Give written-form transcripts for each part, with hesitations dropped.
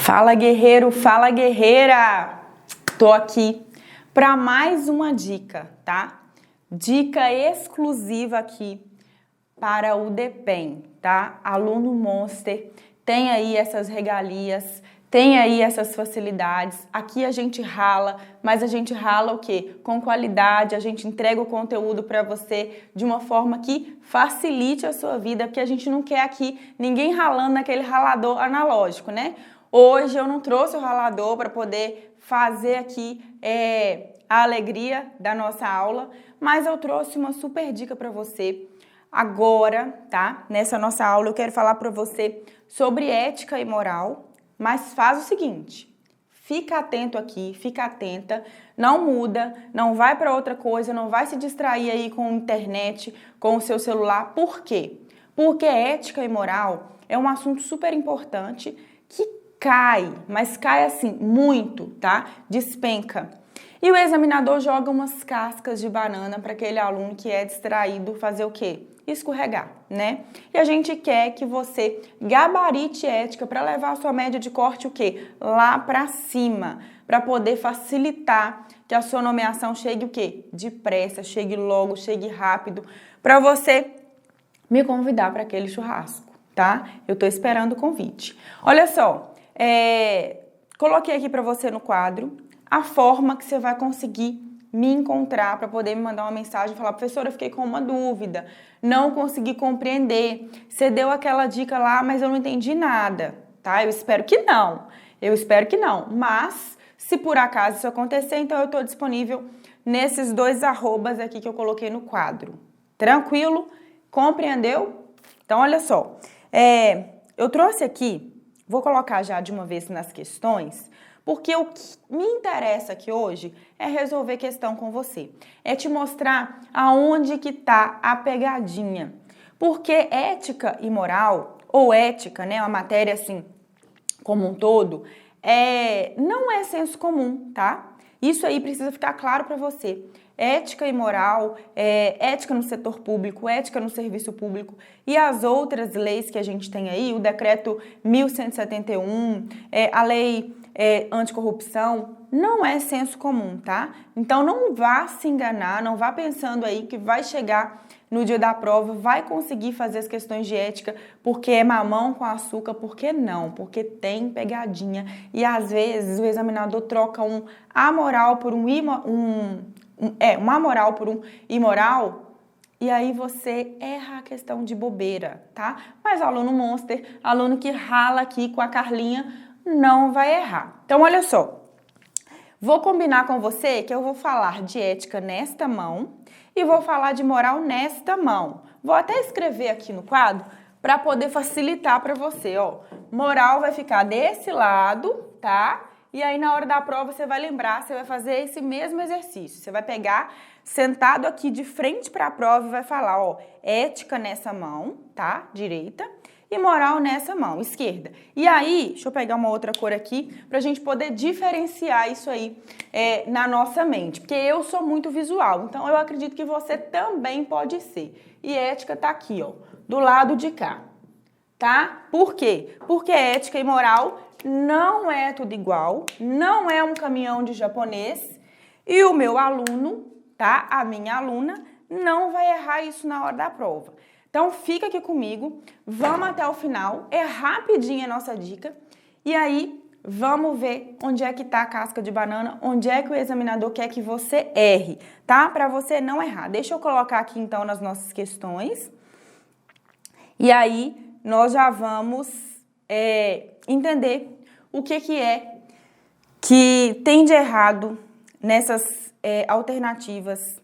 Fala guerreiro, fala guerreira! Tô aqui para mais uma dica, tá? Dica exclusiva aqui para o DPEM, tá? Aluno Monster tem aí essas regalias, tem aí essas facilidades. Aqui a gente rala, mas a gente rala o quê? Com qualidade, a gente entrega o conteúdo para você de uma forma que facilite a sua vida, porque a gente não quer aqui ninguém ralando naquele ralador analógico, né? Hoje eu não trouxe o ralador para poder fazer aqui a alegria da nossa aula, mas eu trouxe uma super dica para você. Agora, tá? Nessa nossa aula eu quero falar para você sobre ética e moral, mas faz o seguinte, fica atento aqui, fica atenta, não muda, não vai para outra coisa, não vai se distrair aí com a internet, com o seu celular. Por quê? Porque ética e moral é um assunto super importante que cai, mas cai assim, muito, tá? Despenca. E o examinador joga umas cascas de banana para aquele aluno que é distraído fazer o quê? Escorregar, né? E a gente quer que você gabarite ética para levar a sua média de corte o quê? Lá para cima, para poder facilitar que a sua nomeação chegue o quê? Depressa, chegue logo, chegue rápido, para você me convidar para aquele churrasco, tá? Eu tô esperando o convite. Olha só, coloquei aqui para você no quadro a forma que você vai conseguir me encontrar para poder me mandar uma mensagem e falar: professora, eu fiquei com uma dúvida, não consegui compreender, você deu aquela dica lá, mas eu não entendi nada, tá? Eu espero que não, mas se por acaso isso acontecer, então eu estou disponível nesses dois arrobas aqui que eu coloquei no quadro. Tranquilo? Compreendeu? Então, olha só, eu trouxe aqui, vou colocar já de uma vez nas questões, porque o que me interessa aqui hoje é resolver questão com você. É te mostrar aonde que tá a pegadinha. Porque ética e moral, ou ética, né, uma matéria assim, como um todo, não é senso comum, tá? Isso aí precisa ficar claro para você. Ética e moral, ética no setor público, ética no serviço público e as outras leis que a gente tem aí, o decreto 1171, a lei anticorrupção, não é senso comum, tá? Então não vá se enganar, não vá pensando aí que vai chegar no dia da prova, vai conseguir fazer as questões de ética porque é mamão com açúcar, porque não, porque tem pegadinha e às vezes o examinador troca um amoral por um amoral por um imoral, e aí você erra a questão de bobeira, tá? Mas aluno monster, aluno que rala aqui com a Carlinha, não vai errar. Então, olha só, vou combinar com você que eu vou falar de ética nesta mão e vou falar de moral nesta mão. Vou até escrever aqui no quadro para poder facilitar para você, ó. Moral vai ficar desse lado, tá? E aí, na hora da prova, você vai lembrar, você vai fazer esse mesmo exercício. Você vai pegar, sentado aqui de frente para a prova e vai falar, ó, ética nessa mão, tá? Direita. E moral nessa mão, esquerda. E aí, deixa eu pegar uma outra cor aqui, pra gente poder diferenciar isso aí na nossa mente. Porque eu sou muito visual, então eu acredito que você também pode ser. E ética tá aqui, ó, do lado de cá, tá? Por quê? Porque ética e moral não é tudo igual, não é um caminhão de japonês e o meu aluno, tá? A minha aluna não vai errar isso na hora da prova. Então fica aqui comigo, vamos até o final, é rapidinho a nossa dica e aí vamos ver onde é que tá a casca de banana, onde é que o examinador quer que você erre, tá? Para você não errar. Deixa eu colocar aqui então nas nossas questões e aí nós já vamos entender o que é que tem de errado nessas alternativas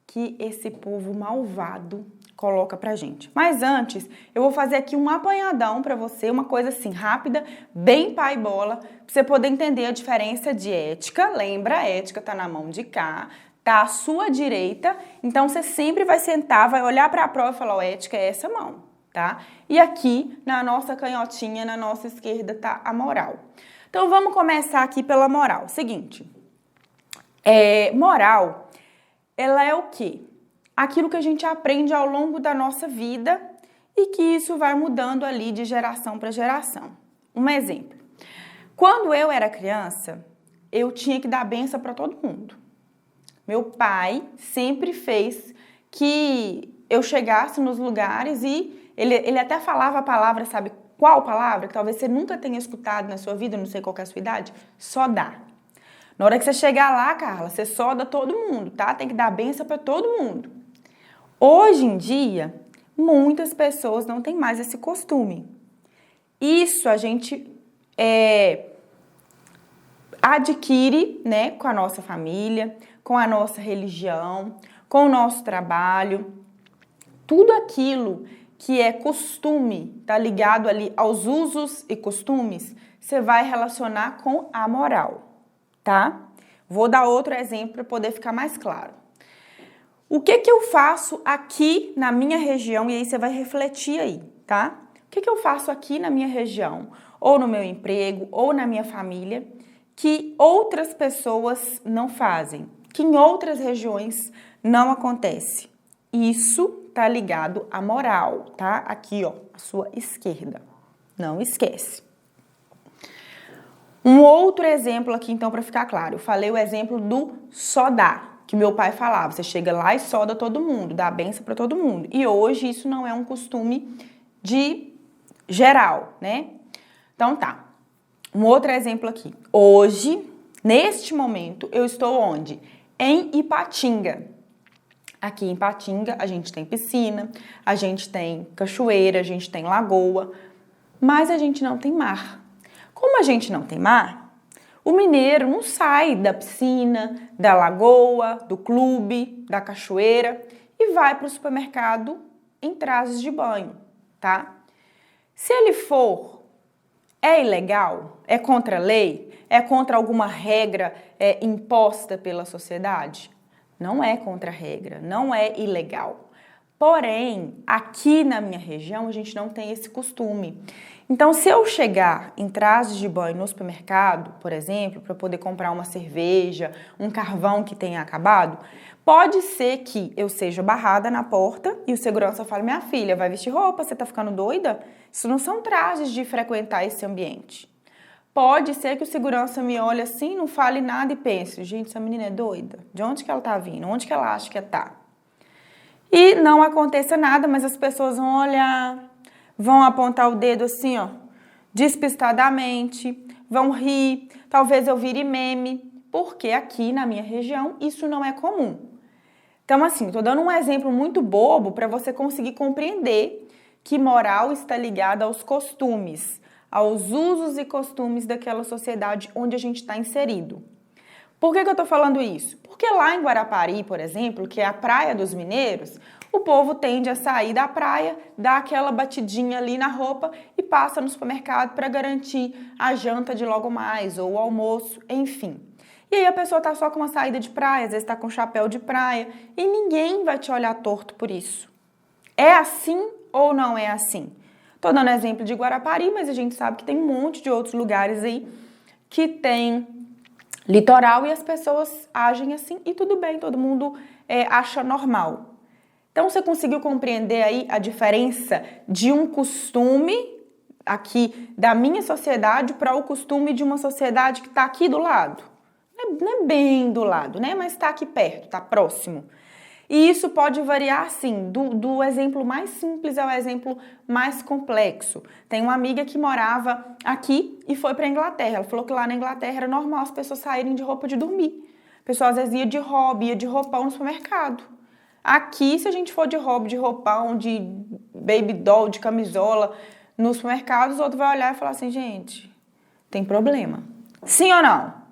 que esse povo malvado coloca pra gente. Mas antes, eu vou fazer aqui um apanhadão pra você, uma coisa assim rápida, bem pai e bola, pra você poder entender a diferença de ética. Lembra, a ética tá na mão de cá, tá à sua direita, então você sempre vai sentar, vai olhar pra prova e falar, ó, ética é essa mão, tá? E aqui, na nossa canhotinha, na nossa esquerda, tá a moral. Então, vamos começar aqui pela moral. Seguinte, moral, ela é o quê? Aquilo que a gente aprende ao longo da nossa vida e que isso vai mudando ali de geração para geração. Um exemplo, Quando eu era criança, eu tinha que dar benção para todo mundo. Meu pai sempre fez que eu chegasse nos lugares e ele até falava a palavra, sabe qual palavra? Que talvez você nunca tenha escutado na sua vida, não sei qual que é a sua idade. Só dá. Na hora que você chegar lá, Carla, você soda todo mundo, tá? Tem que dar benção para todo mundo. Hoje em dia, muitas pessoas não têm mais esse costume. Isso a gente adquire, né, com a nossa família, com a nossa religião, com o nosso trabalho. Tudo aquilo que é costume, tá ligado ali aos usos e costumes, você vai relacionar com a moral, tá? Vou dar outro exemplo para poder ficar mais claro. O que eu faço aqui na minha região, e aí você vai refletir aí, tá? O que eu faço aqui na minha região, ou no meu emprego, ou na minha família, que outras pessoas não fazem, que em outras regiões não acontece? Isso tá ligado à moral, tá? Aqui, ó, à sua esquerda. Não esquece. Um outro exemplo aqui, então, para ficar claro. Eu falei o exemplo do sodar, que meu pai falava. Você chega lá e soda todo mundo, dá a benção para todo mundo. E hoje isso não é um costume de geral, né? Então tá. Um outro exemplo aqui. Hoje, neste momento, eu estou onde? Em Ipatinga. Aqui em Ipatinga a gente tem piscina, a gente tem cachoeira, a gente tem lagoa, mas a gente não tem mar. Como a gente não tem mar, o mineiro não sai da piscina, da lagoa, do clube, da cachoeira e vai para o supermercado em trajes de banho, tá? Se ele for, é ilegal? É contra a lei? É contra alguma regra imposta pela sociedade? Não é contra a regra, não é ilegal. Porém, aqui na minha região, a gente não tem esse costume. Então, se eu chegar em trajes de banho no supermercado, por exemplo, para poder comprar uma cerveja, um carvão que tenha acabado, pode ser que eu seja barrada na porta e o segurança fale: minha filha, vai vestir roupa, você tá ficando doida? Isso não são trajes de frequentar esse ambiente. Pode ser que o segurança me olhe assim, não fale nada e pense: gente, essa menina é doida. De onde que ela tá vindo? Onde que ela acha que tá? E não aconteça nada, mas as pessoas vão olhar, vão apontar o dedo assim, ó, despistadamente, vão rir, talvez eu vire meme, porque aqui na minha região isso não é comum. Então, assim, tô dando um exemplo muito bobo para você conseguir compreender que moral está ligada aos costumes, aos usos e costumes daquela sociedade onde a gente está inserido. Por que eu estou falando isso? Porque lá em Guarapari, por exemplo, que é a praia dos mineiros, o povo tende a sair da praia, dar aquela batidinha ali na roupa e passa no supermercado para garantir a janta de logo mais ou o almoço, enfim. E aí a pessoa está só com uma saída de praia, às vezes está com chapéu de praia e ninguém vai te olhar torto por isso. É assim ou não é assim? Tô dando exemplo de Guarapari, mas a gente sabe que tem um monte de outros lugares aí que tem litoral e as pessoas agem assim e tudo bem, todo mundo acha normal. Então você conseguiu compreender aí a diferença de um costume aqui da minha sociedade para o costume de uma sociedade que está aqui do lado? Não é bem do lado, né? Mas está aqui perto, está próximo. E isso pode variar, sim, do exemplo mais simples ao exemplo mais complexo. Tem uma amiga que morava aqui e foi para a Inglaterra. Ela falou que lá na Inglaterra era normal as pessoas saírem de roupa de dormir. A pessoa às vezes ia de hobby, ia de roupão no supermercado. Aqui, se a gente for de hobby, de roupão, de baby doll, de camisola, no supermercado, os outros vão olhar e falar assim: gente, tem problema. Sim ou não?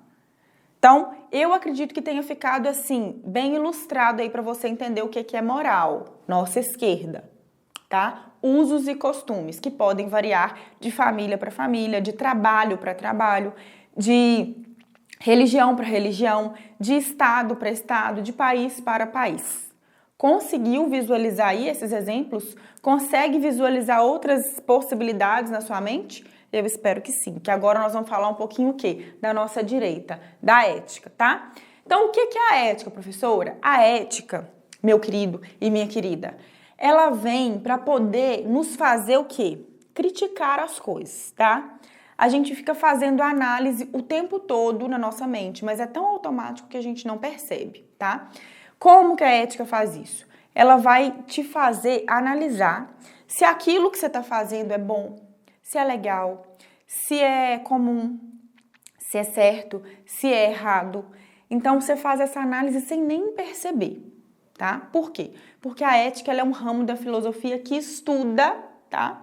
Então, eu acredito que tenha ficado assim, bem ilustrado aí para você entender o que é moral, nossa esquerda, tá? Usos e costumes que podem variar de família para família, de trabalho para trabalho, de religião para religião, de estado para estado, de país para país. Conseguiu visualizar aí esses exemplos? Consegue visualizar outras possibilidades na sua mente? Eu espero que sim, que agora nós vamos falar um pouquinho o quê? Da nossa direita, da ética, tá? Então, o que é a ética, professora? A ética, meu querido e minha querida, ela vem para poder nos fazer o quê? Criticar as coisas, tá? a gente fica fazendo análise o tempo todo na nossa mente, mas é tão automático que a gente não percebe, tá? Como que a ética faz isso? Ela vai te fazer analisar se aquilo que você está fazendo é bom, se é legal, se é comum, se é certo, se é errado. Então, você faz essa análise sem nem perceber, tá? Por quê? Porque a ética ela é um ramo da filosofia que estuda, tá?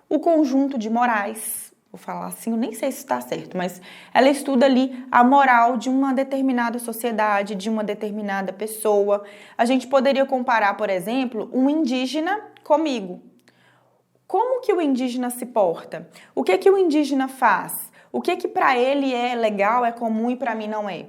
O conjunto de morais. Vou falar assim, eu nem sei se está certo, mas ela estuda ali a moral de uma determinada sociedade, de uma determinada pessoa. A gente poderia comparar, por exemplo, um indígena comigo. Como que o indígena se porta? O que que o indígena faz? O que que para ele é legal, é comum e para mim não é?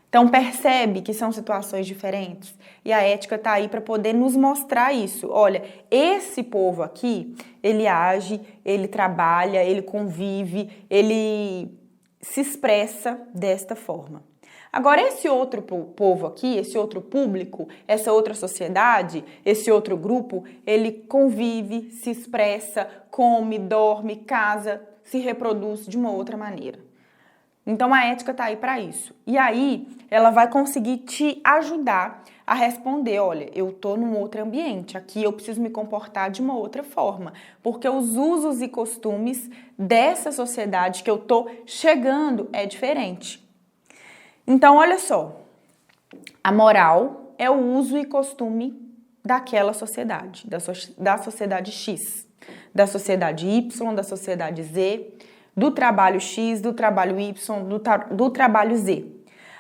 Então percebe que são situações diferentes e a ética está aí para poder nos mostrar isso. Olha, esse povo aqui, ele age, ele trabalha, ele convive, ele se expressa desta forma. Agora, esse outro povo aqui, esse outro público, essa outra sociedade, esse outro grupo, ele convive, se expressa, come, dorme, casa, se reproduz de uma outra maneira. Então, a ética está aí para isso. E aí, ela vai conseguir te ajudar a responder, olha, eu estou num outro ambiente, aqui eu preciso me comportar de uma outra forma, porque os usos e costumes dessa sociedade que eu estou chegando é diferente. Então, olha só, a moral é o uso e costume daquela sociedade, da sociedade X, da sociedade Y, da sociedade Z, do trabalho X, do trabalho Y, do trabalho Z.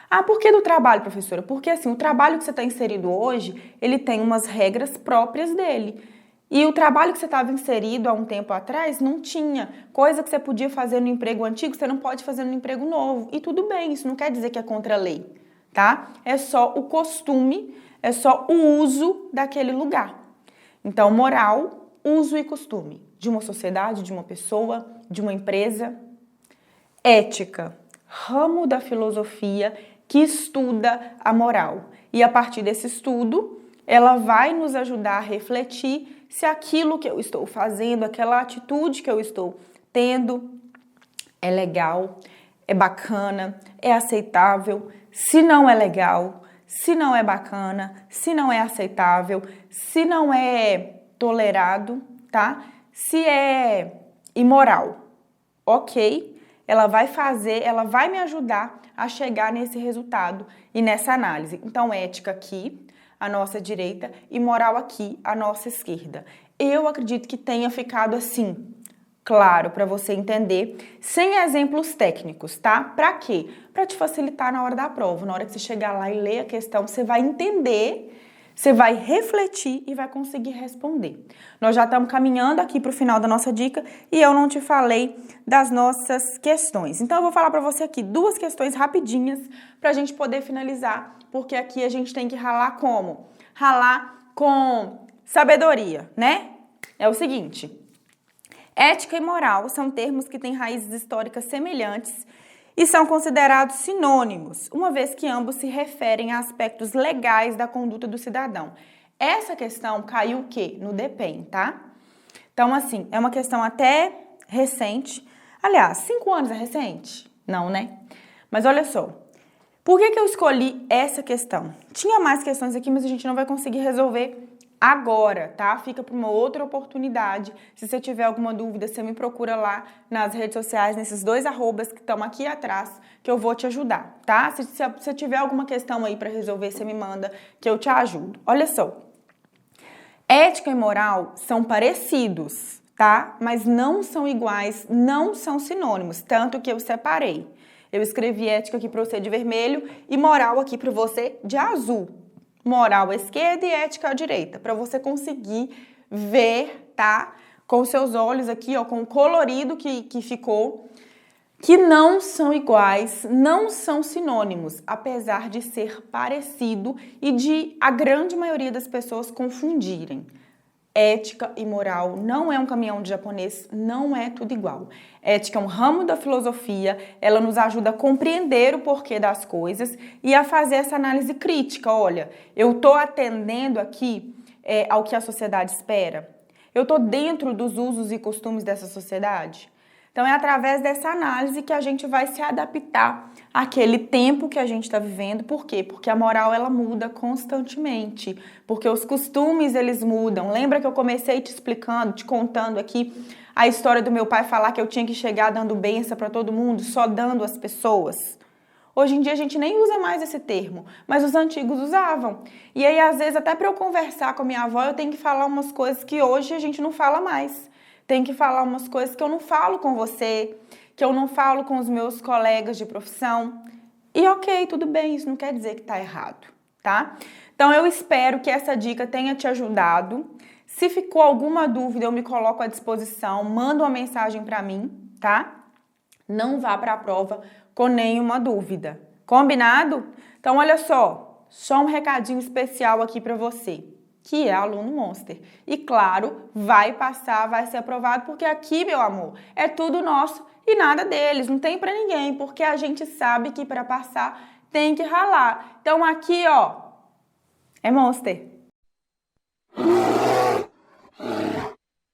Ah, por que do trabalho, professora? Porque assim, o trabalho que você está inserido hoje, ele tem umas regras próprias dele. E o trabalho que você estava inserido há um tempo atrás não tinha. Coisa que você podia fazer no emprego antigo, você não pode fazer no emprego novo. E tudo bem, isso não quer dizer que é contra a lei, tá? É só o costume, é só o uso daquele lugar. Então, moral, uso e costume de uma sociedade, de uma pessoa, de uma empresa. Ética, ramo da filosofia que estuda a moral. E a partir desse estudo, ela vai nos ajudar a refletir se aquilo que eu estou fazendo, aquela atitude que eu estou tendo é legal, é bacana, é aceitável. Se não é legal, se não é bacana, se não é aceitável, se não é tolerado, tá? Se é imoral, ok? Ela vai me ajudar a chegar nesse resultado e nessa análise. Então, ética aqui, a nossa direita, e moral aqui, a nossa esquerda. Eu acredito que tenha ficado assim, claro, para você entender, sem exemplos técnicos, tá? Para quê? Para te facilitar na hora da prova. Na hora que você chegar lá e ler a questão, você vai entender, você vai refletir e vai conseguir responder. Nós já estamos caminhando aqui para o final da nossa dica e eu não te falei das nossas questões. Então, eu vou falar para você aqui 2 questões rapidinhas para a gente poder finalizar, porque aqui a gente tem que ralar como? Ralar com sabedoria, né? É o seguinte: ética e moral são termos que têm raízes históricas semelhantes e são considerados sinônimos, uma vez que ambos se referem a aspectos legais da conduta do cidadão. Essa questão caiu o quê? No DPEM, tá? Então, assim, é uma questão até recente. Aliás, 5 anos é recente? Não, né? Mas olha só, por que eu escolhi essa questão? Tinha mais questões aqui, mas a gente não vai conseguir resolver agora, tá? Fica para uma outra oportunidade. Se você tiver alguma dúvida, você me procura lá nas redes sociais, nesses 2 arrobas que estão aqui atrás, que eu vou te ajudar, tá? Se você tiver alguma questão aí para resolver, você me manda, que eu te ajudo. Olha só, ética e moral são parecidos, tá? Mas não são iguais, não são sinônimos, tanto que eu separei. Eu escrevi ética aqui para você de vermelho e moral aqui para você de azul. Moral à esquerda e ética à direita, para você conseguir ver, tá? Com seus olhos aqui, ó, com o colorido que ficou, que não são iguais, não são sinônimos, apesar de ser parecido e de a grande maioria das pessoas confundirem. Ética e moral não é um caminhão de japonês, não é tudo igual. Ética é um ramo da filosofia, ela nos ajuda a compreender o porquê das coisas e a fazer essa análise crítica. Olha, eu estou atendendo aqui ao que a sociedade espera? Eu estou dentro dos usos e costumes dessa sociedade? Então é através dessa análise que a gente vai se adaptar àquele tempo que a gente está vivendo. Por quê? Porque a moral ela muda constantemente, porque os costumes eles mudam. Lembra que eu comecei te explicando, te contando aqui a história do meu pai falar que eu tinha que chegar dando bênção para todo mundo, só dando às pessoas? Hoje em dia a gente nem usa mais esse termo, mas os antigos usavam. E aí às vezes até para eu conversar com a minha avó eu tenho que falar umas coisas que hoje a gente não fala mais. Tem que falar umas coisas que eu não falo com você, que eu não falo com os meus colegas de profissão. E ok, tudo bem, isso não quer dizer que tá errado, tá? Então eu espero que essa dica tenha te ajudado. Se ficou alguma dúvida, eu me coloco à disposição, manda uma mensagem para mim, tá? Não vá para a prova com nenhuma dúvida. Combinado? Então olha só um recadinho especial aqui para você, que é aluno Monster. E claro, vai passar, vai ser aprovado, porque aqui, meu amor, é tudo nosso e nada deles, não tem para ninguém, porque a gente sabe que para passar tem que ralar. Então aqui, ó, é Monster.